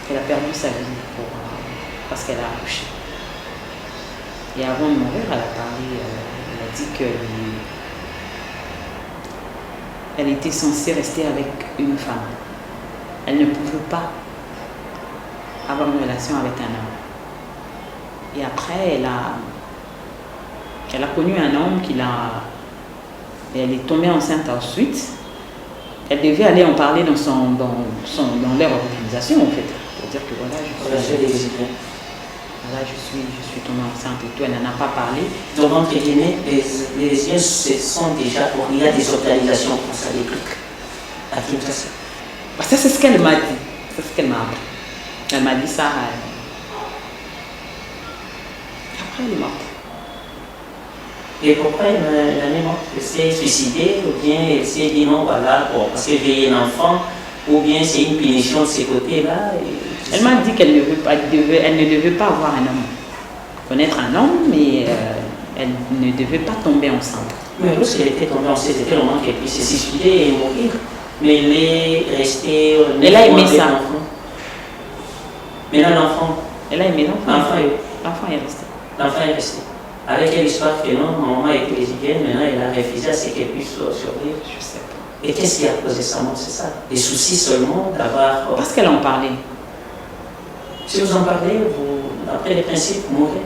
Elle a perdu sa vie parce qu'elle a accouché. Et avant de mourir, elle a parlé, elle a dit qu'elle était censée rester avec une femme. Elle ne pouvait pas avoir une relation avec un homme. Et après, elle a connu un homme elle est tombée enceinte ensuite. Elle devait aller en parler dans leur organisation, en fait, pour dire que voilà, je suis tombée enceinte et tout. Elle n'en a pas parlé. Donc, entre guillemets, les lesbiennes se sont déjà, il y a des organisations comme ça, des trucs à Kinshasa. Ça, c'est ce qu'elle m'a dit. C'est ce qu'elle m'a appris. Elle m'a dit ça. Après, elle est morte. Et pourquoi elle est morte? Elle s'est suicidée ou bien elle s'est dit non, voilà, bon, parce que j'ai un enfant, ou bien c'est une punition de ces côtés-là? Elle m'a dit qu'elle ne devait pas avoir un homme. Connaître un homme, mais elle ne devait pas tomber enceinte. Mais lorsqu'elle était tombée enceinte, c'était le moment qu'elle puisse se suicider et mourir. Mais elle est restée. Elle a aimé ça. Maintenant, l'enfant. Elle a aimé l'enfant. L'enfant est resté. L'enfant est resté. Avec quelle histoire que non, maman était lesbienne, maintenant elle a refusé à ce qu'elle puisse survivre. Je sais pas. Et qu'est-ce qui a causé sa mort? C'est ça? Des soucis seulement d'avoir. Parce qu'elle en parlait. Si vous en parlez, après les principes, vous mourrez.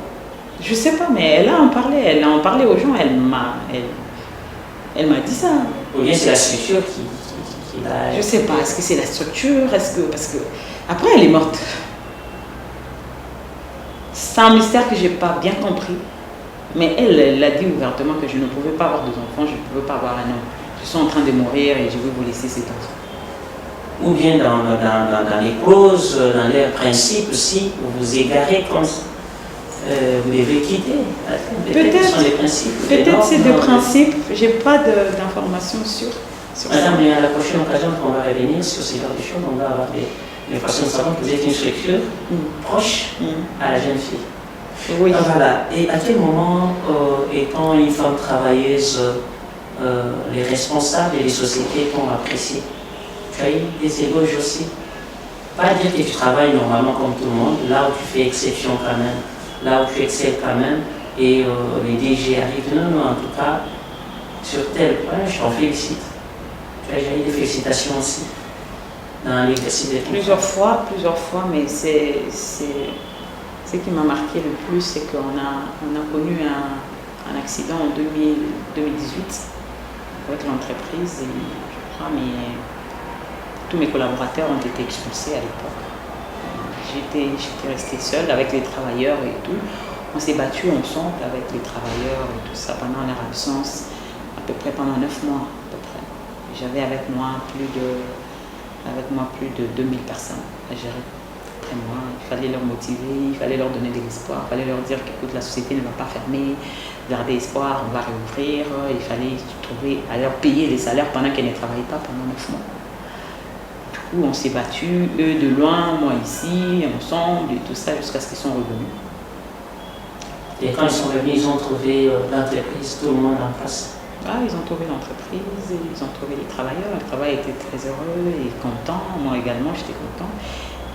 Je sais pas, mais elle a en parlé aux gens, elle m'a dit ça. Ou bien c'est la structure qui l'a. Je sais pas, est-ce que c'est la structure, parce que après elle est morte. C'est un mystère que j'ai pas bien compris, mais elle a dit ouvertement que je ne pouvais pas avoir d'enfants, je ne pouvais pas avoir un homme. Je suis en train de mourir et je veux vous laisser cet enfant. Ou bien dans les causes, dans les principes aussi, vous vous égarez comme ça. Vous devez quitter. Peut-être ce sont les principes. Peut-être c'est des principes, j'ai pas d'informations sur Madame, mais à la prochaine occasion, on va revenir sur ces genres de choses, on va avoir des façons de savoir que vous êtes une structure proche à la jeune fille. Oui. Voilà. Et à quel moment, étant une femme travailleuse, les responsables et les sociétés t'ont apprécié? Tu as eu des éloges aussi? Pas dire que tu travailles normalement comme tout le monde, là où tu fais exception quand même, là où tu excelles quand même, et les DG arrivent. Non, en tout cas, sur tel point, je t'en félicite. Tu as déjà eu des félicitations aussi dans l'exercice des plusieurs fois, mais c'est ce qui m'a marqué le plus, c'est qu'on a connu un accident en 2018 avec l'entreprise, et je crois tous mes collaborateurs ont été expulsés à l'époque. J'étais restée seule avec les travailleurs et tout. On s'est battu ensemble avec les travailleurs et tout ça pendant leur absence, à peu près pendant 9 mois. À peu près. J'avais avec moi plus de 2000 personnes à gérer. Après moi, il fallait leur motiver, il fallait leur donner de l'espoir, il fallait leur dire qu'écoute, la société ne va pas fermer, garder espoir, on va réouvrir. Il fallait à leur payer les salaires pendant qu'elles ne travaillaient pas pendant 9 mois. Où on s'est battu, eux de loin, moi ici, ensemble, et tout ça, jusqu'à ce qu'ils sont revenus. Et quand ils sont revenus, ils ont trouvé l'entreprise, tout le monde en face. Ils ont trouvé l'entreprise, ils ont trouvé les travailleurs. Le travail était très heureux et content. Moi également, j'étais content.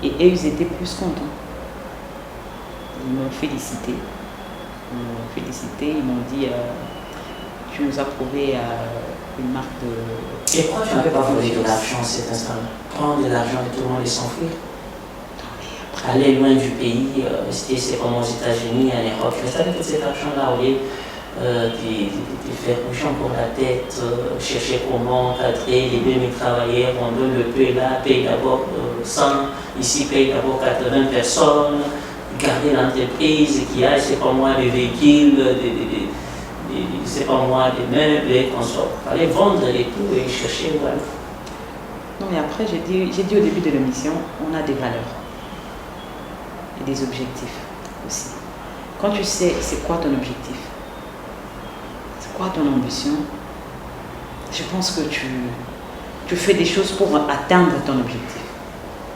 Et eux, ils étaient plus contents. Ils m'ont félicité. Ils m'ont dit tu nous as prouvé une marque de... Et pourquoi tu n'avais pas volé de l'argent à cet instant? Prendre de l'argent et tout le monde et s'enfuir? Aller loin du pays, c'est comme aux États-Unis, en Europe, rester avec tout cet argent-là au lieu de faire bouchon pour la tête, chercher comment encadrer les 2000 travailleurs, on donne le peu là, paye d'abord 100, ici paye d'abord 80 personnes, garder l'entreprise qui a, c'est pas moi, des véhicules, c'est pas moi, des meubles et consorts. Il fallait vendre et tout et chercher, voilà. Non, mais après, j'ai dit au début de l'émission, on a des valeurs et des objectifs aussi. Quand tu sais c'est quoi ton objectif, c'est quoi ton ambition, je pense que tu fais des choses pour atteindre ton objectif.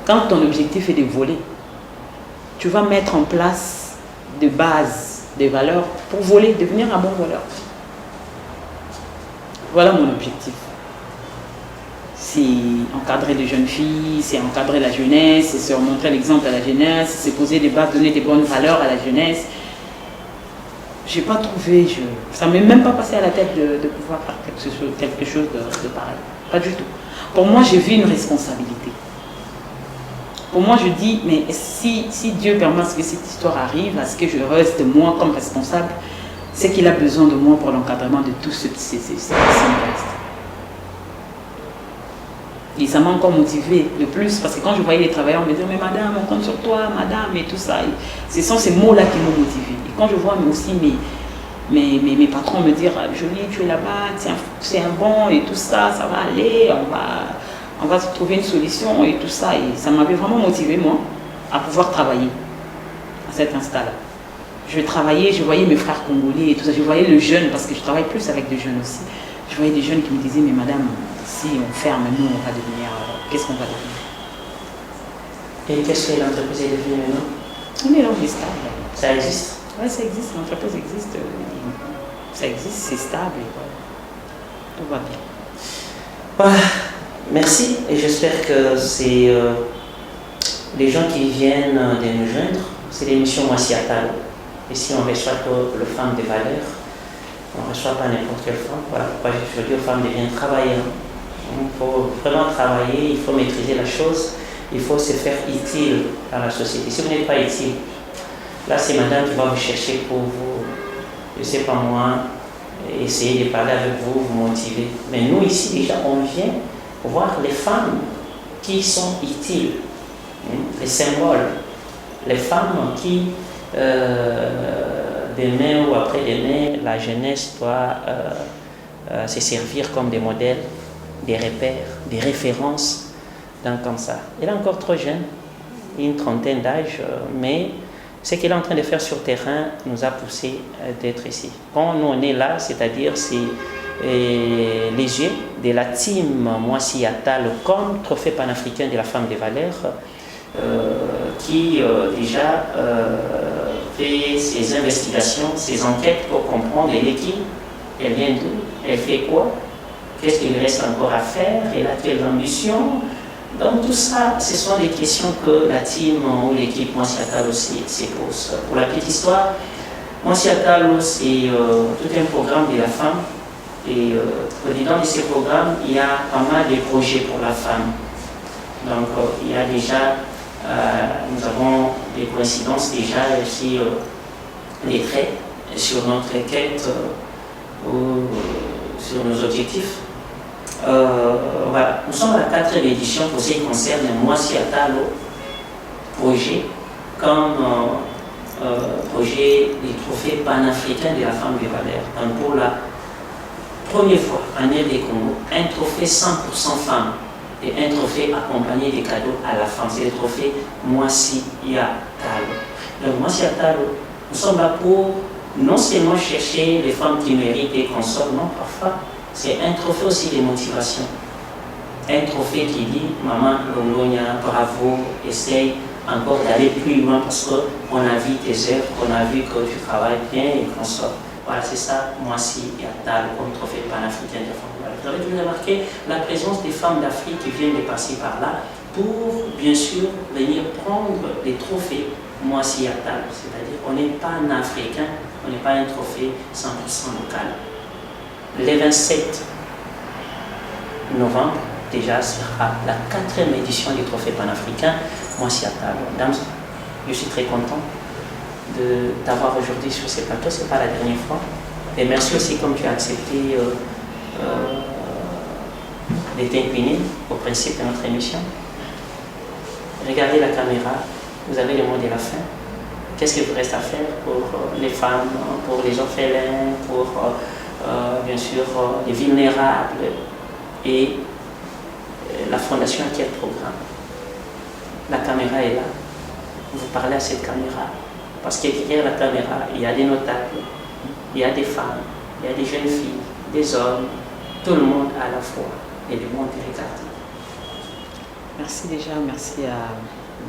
Quand ton objectif est de voler, tu vas mettre en place des bases, des valeurs pour voler, devenir un bon voleur. Voilà mon objectif. C'est encadrer les jeunes filles, c'est encadrer la jeunesse, c'est montrer l'exemple à la jeunesse, c'est poser des bases, donner des bonnes valeurs à la jeunesse. Je n'ai pas trouvé, ça ne m'est même pas passé à la tête de pouvoir faire quelque chose de pareil. Pas du tout. Pour moi, j'ai vu une responsabilité. Pour moi, je dis, mais si Dieu permet que cette histoire arrive, à ce que je reste moi comme responsable, c'est qu'il a besoin de moi pour l'encadrement de tous ces cinéastes. Et ça m'a encore motivé le plus, parce que quand je voyais les travailleurs me dire, mais madame, on compte sur toi, madame, et tout ça. Ce sont ces mots-là qui m'ont motivé. Et quand je vois aussi mes patrons me dire, Jolie, tu es là-bas, c'est un bon, et tout ça, ça va aller, on va trouver une solution et tout ça. Et ça m'avait vraiment motivé, moi, à pouvoir travailler à cet instant-là. Je travaillais, je voyais mes frères congolais et tout ça, je voyais le jeune, parce que je travaille plus avec des jeunes aussi. Je voyais des jeunes qui me disaient, mais madame, si on ferme, nous, on va devenir, qu'est-ce qu'on va devenir? Et qu'est-ce que l'entreprise est devenue maintenant? On est là, on est stable. Ça existe? Oui, ça existe, l'entreprise existe. Ça existe, c'est stable. Tout va bien. Voilà. Merci, et j'espère que c'est les gens qui viennent de nous joindre. C'est l'émission Moissi Atalo. Ici, on reçoit le femme de valeur. On ne reçoit pas n'importe quelle femme. Voilà pourquoi je dis aux femmes de bien travailler. Il faut vraiment travailler, il faut maîtriser la chose, il faut se faire utile à la société. Si vous n'êtes pas utile, là, c'est madame qui va vous chercher pour vous, je ne sais pas moi, essayer de parler avec vous, vous motiver. Mais nous, ici, déjà, on vient voir les femmes qui sont utiles, les symboles, les femmes qui, demain ou après-demain, la jeunesse doit se servir comme des modèles, des repères, des références, donc comme ça. Elle est encore trop jeune, une trentaine d'âge, mais ce qu'elle est en train de faire sur le terrain nous a poussé d'être ici. Quand nous on est là, c'est-à-dire c'est les yeux de la team Moissi Atalo comme trophée panafricain de la femme de valeur qui déjà fait ses investigations, ses enquêtes pour comprendre elle est qui, elle vient d'où, elle fait quoi, qu'est-ce qu'il reste encore à faire, elle a quelle ambition. Donc tout ça, ce sont des questions que la team ou l'équipe Moissi Atalo aussi se pose. Pour la petite histoire, Moissi Atalo, c'est tout un programme de la femme. Et dedans de ces programmes, il y a pas mal de projets pour la femme. Donc il y a déjà, nous avons des coïncidences déjà sur les traits, sur notre quête ou sur nos objectifs. Voilà. Nous sommes à la 4e édition pour ce qui concerne Moissi Atalo projet comme projet des trophées panafricains de la femme de valeur. Donc pour la première fois en RD Congo, un trophée 100% femme et un trophée accompagné des cadeaux à la femme. C'est le trophée Moissi Atalo. Donc Moissi Atalo, nous sommes là pour non seulement chercher les femmes qui méritent et qu'on sort, non, parfois c'est un trophée aussi de motivation. Un trophée qui dit, maman Longonia, bravo, essaye encore d'aller plus loin parce qu'on a vu tes œuvres, on a vu que tu travailles bien et qu'on sort. Voilà, c'est ça, Moissi Atalo, comme trophée panafricain de la femme de valeur. Vous avez dû remarquer la présence des femmes d'Afrique qui viennent de passer par là pour, bien sûr, venir prendre des trophées Moissi Atalo. C'est-à-dire, on n'est pas un Africain, on n'est pas un trophée 100% local. Le 27 novembre, déjà, sera la 4e édition du trophée panafricain Moissi Atalo. Mesdames, je suis très content de t'avoir aujourd'hui sur ce plateau, ce n'est pas la dernière fois. Et merci aussi comme tu as accepté de t'incliner au principe de notre émission. Regardez la caméra, vous avez le mot de la fin. Qu'est-ce qu'il vous reste à faire pour les femmes, pour les orphelins, pour bien sûr les vulnérables et la Fondation Quel Programme. La caméra est là. Vous parlez à cette caméra. Parce que derrière la caméra, il y a des notables, il y a des femmes, il y a des jeunes filles, des hommes, tout le monde à la fois. Et le monde est regardé. Merci déjà, merci à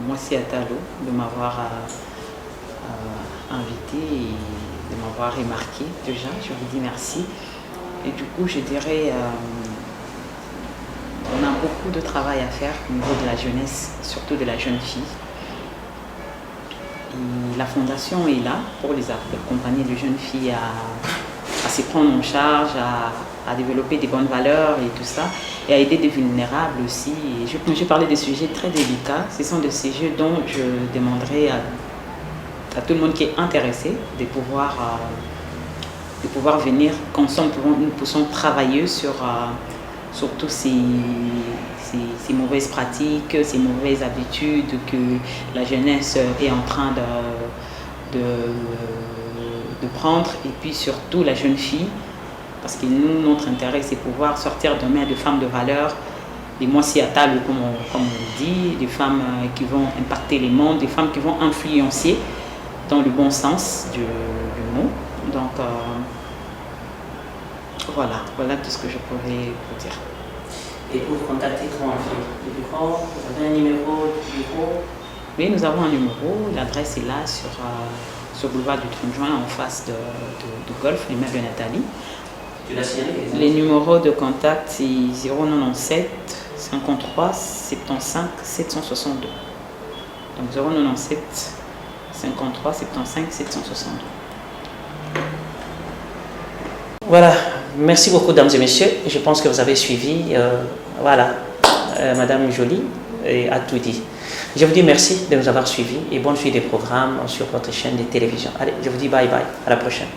Moissi Atalo de m'avoir invité et de m'avoir remarqué déjà. Je vous dis merci. Et du coup, je dirais, on a beaucoup de travail à faire au niveau de la jeunesse, surtout de la jeune fille. Et la fondation est là pour les accompagner de jeunes filles à se prendre en charge, à développer des bonnes valeurs et tout ça, et à aider des vulnérables aussi. Et je parlais de sujets très délicats. Ce sont des sujets dont je demanderai à tout le monde qui est intéressé de pouvoir venir, qu'ensemble nous puissions travailler sur tous ces mauvaises pratiques, ces mauvaises habitudes que la jeunesse est en train de prendre, et puis surtout la jeune fille, parce que nous, notre intérêt, c'est pouvoir sortir demain de femmes de valeur des moissy à table, comme on le dit, des femmes qui vont impacter les mondes, des femmes qui vont influencer dans le bon sens du mot. Donc voilà tout ce que je pourrais vous dire. Et pour contacter, comment on fait? Le bureau, vous avez un numéro du bureau? Oui, nous avons un numéro. L'adresse est là sur boulevard du 30 juin, en face de Golf, l'immeuble de Nathalie. Tu l'as signalé? Les numéros de contact, c'est 097 53 75 762. Donc 097 53 75 762. Voilà, merci beaucoup, dames et messieurs. Je pense que vous avez suivi, Madame Jolie a tout dit. Je vous dis merci de nous avoir suivis et bonne suite des programmes sur votre chaîne de télévision. Allez, je vous dis bye bye, à la prochaine.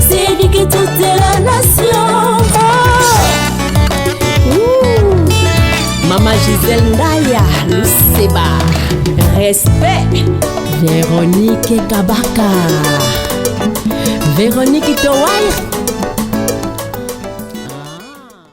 C'est éduquer toute la nation. Maman Gisèle Ndaya, Luceba, respect. Véronique Kabaka, Véronique Towai.